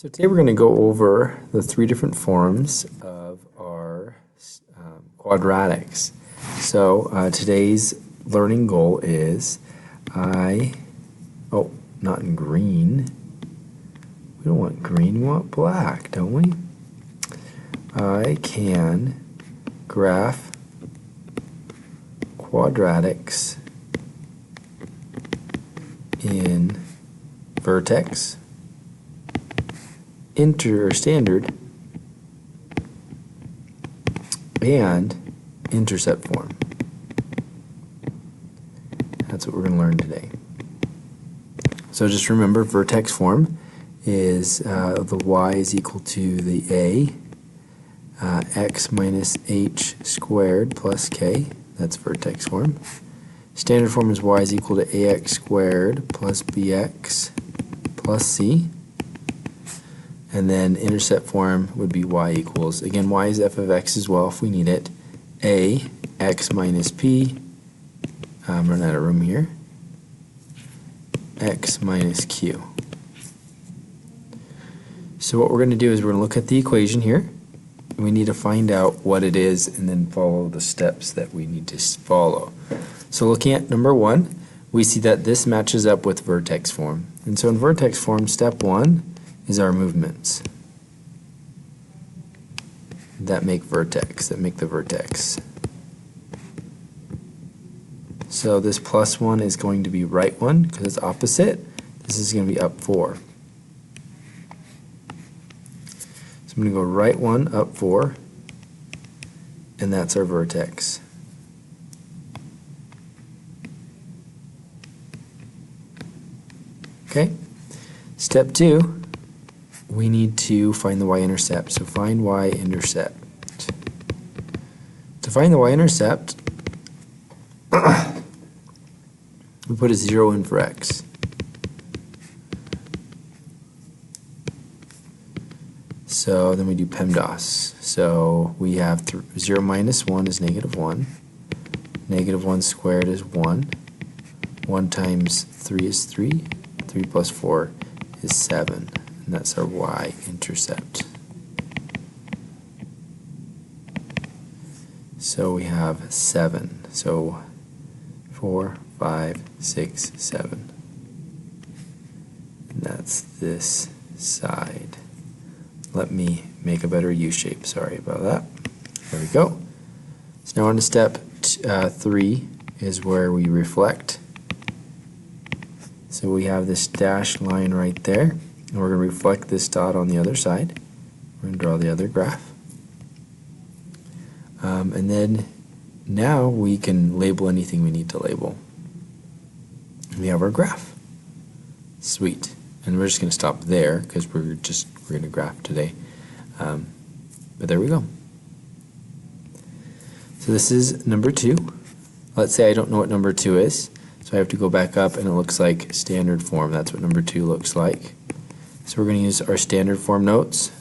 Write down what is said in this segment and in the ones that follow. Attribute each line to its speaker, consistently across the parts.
Speaker 1: So today we're going to go over the three different forms of our quadratics. So today's learning goal is not in green. We don't want green, we want black, don't we? I can graph quadratics in vertex, standard, and intercept form. That's what we're going to learn today. So just remember, vertex form is the y is equal to the a, x minus h squared plus k. That's vertex form. Standard form is y is equal to ax squared plus bx plus c. And then intercept form would be y equals, again, y is f of x as well if we need it, a x minus p, I'm running out of room here, x minus q. So what we're going to do is we're going to look at the equation here. We need to find out what it is and then follow the steps that we need to follow. So looking at number 1, we see that this matches up with vertex form. And so in vertex form, step 1 is our movements that make the vertex. So this plus 1 is going to be right 1 because it's opposite. This is going to be up 4. So I'm going to go right 1, up 4, and that's our vertex. Okay? Step 2, we need to find the y-intercept. So find y-intercept. To find the y-intercept, we put a 0 in for x. So then we do PEMDAS. So we have 0 minus 1 is negative 1. Negative 1 squared is 1. 1 times 3 is 3. 3 plus 4 is 7. And that's our y-intercept. So we have 7. So 4, 5, 6, 7. And that's this side. Let me make a better U shape. Sorry about that. There we go. So now on to step 3 is where we reflect. So we have this dashed line right there, and we're going to reflect this dot on the other side. We're going to draw the other graph. And then now we can label anything we need to label. We have our graph. Sweet. And we're just going to stop there because we're going to graph today. But there we go. So this is number 2. Let's say I don't know what number 2 is. So I have to go back up and it looks like standard form. That's what number 2 looks like. So we're going to use our standard form notes.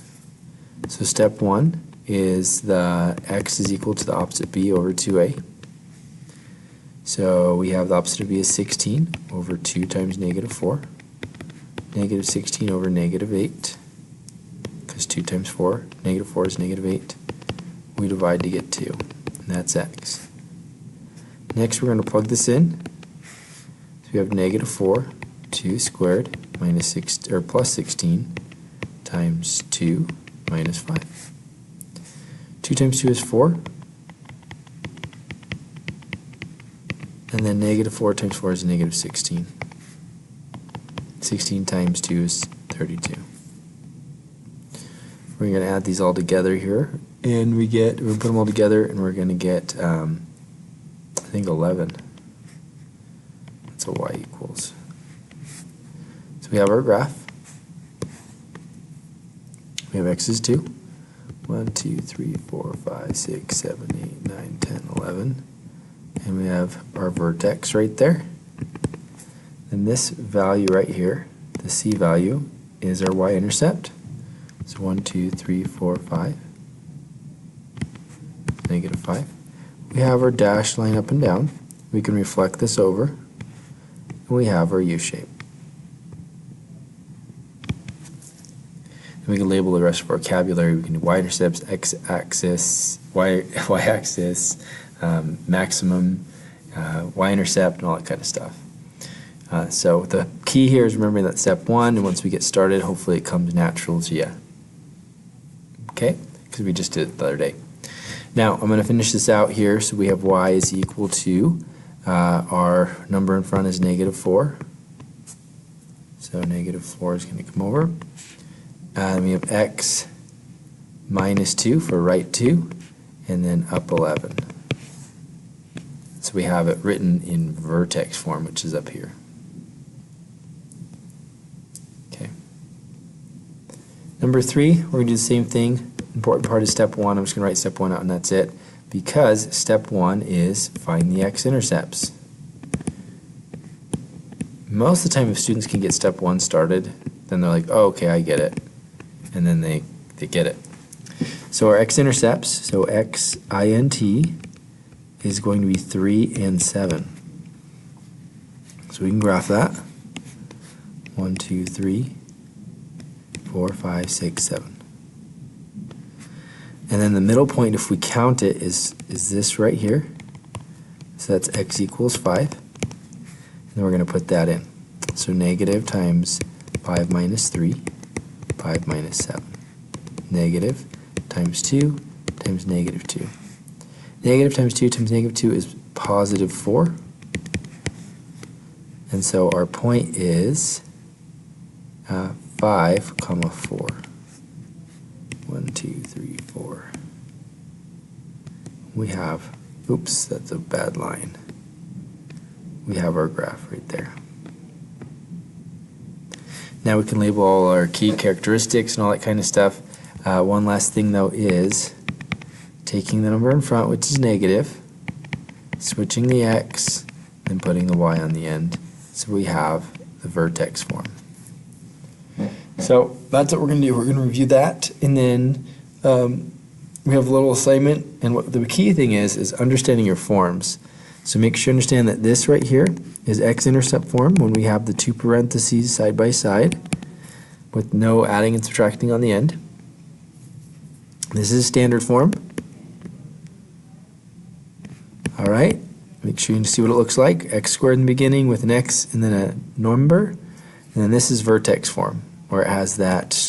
Speaker 1: So step 1 is the x is equal to the opposite b over 2a. So we have the opposite of b is 16 over 2 times negative 4. Negative 16 over negative 8. Because 2 times 4, negative 4 is negative 8. We divide to get 2. And that's x. Next we're going to plug this in. So we have negative 4, 2 squared, minus 6, or plus 16, times 2, minus 5. 2 times 2 is 4. And then negative 4 times 4 is negative 16. 16 times 2 is 32. We're going to add these all together here, and we're going to put them all together, and we're going to get, I think 11. That's what y equals. So we have our graph. We have x is 2. 1, 2, 3, 4, 5, 6, 7, 8, 9, 10, 11. And we have our vertex right there. And this value right here, the c value, is our y-intercept. So 1, 2, 3, 4, 5. Negative 5. We have our dashed line up and down. We can reflect this over, and we have our U shape. and we can label the rest of our vocabulary. We can do y-intercepts, x-axis, y-axis, maximum, y-intercept, and all that kind of stuff. So the key here is remembering that step 1, and once we get started, hopefully it comes natural to you. Okay? Because we just did it the other day. Now, I'm going to finish this out here. So we have y is equal to, our number in front is -4. So -4 is going to come over. And we have x minus 2 for right 2, and then up 11. So we have it written in vertex form, which is up here. Okay. Number 3, we're going to do the same thing. Important part is step 1. I'm just going to write step 1 out, and that's it. Because step 1 is find the x-intercepts. Most of the time, if students can get step 1 started, then they're like, oh, okay, I get it. And then they get it. So our x-intercepts, so x-int, is going to be 3 and 7. So we can graph that. 1, 2, 3, 4, 5, 6, 7. And then the middle point, if we count it, is this right here. So that's x equals 5. And we're going to put that in. So negative times 5 minus 3, 5 minus 7. Negative times 2 times negative 2. Negative times 2 times negative 2 is positive 4. And so our point is 5, comma 4. 1, 2, 3, 4. We have, oops, that's a bad line. We have our graph right there. Now we can label all our key characteristics and all that kind of stuff. One last thing though is taking the number in front, which is negative, switching the x, and putting the y on the end. So we have the vertex form. So that's what we're going to do. We're going to review that, and then we have a little assignment, and what the key thing is understanding your forms. So make sure you understand that this right here is x-intercept form when we have the two parentheses side by side with no adding and subtracting on the end. This is standard form. Alright, make sure you see what it looks like. X squared in the beginning with an x and then a number. And then this is vertex form, where it has that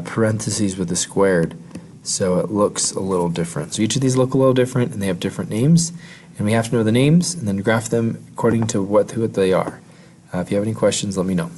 Speaker 1: parentheses with the squared. So it looks a little different. So each of these look a little different, and they have different names. And we have to know the names and then graph them according to who they are. If you have any questions, let me know.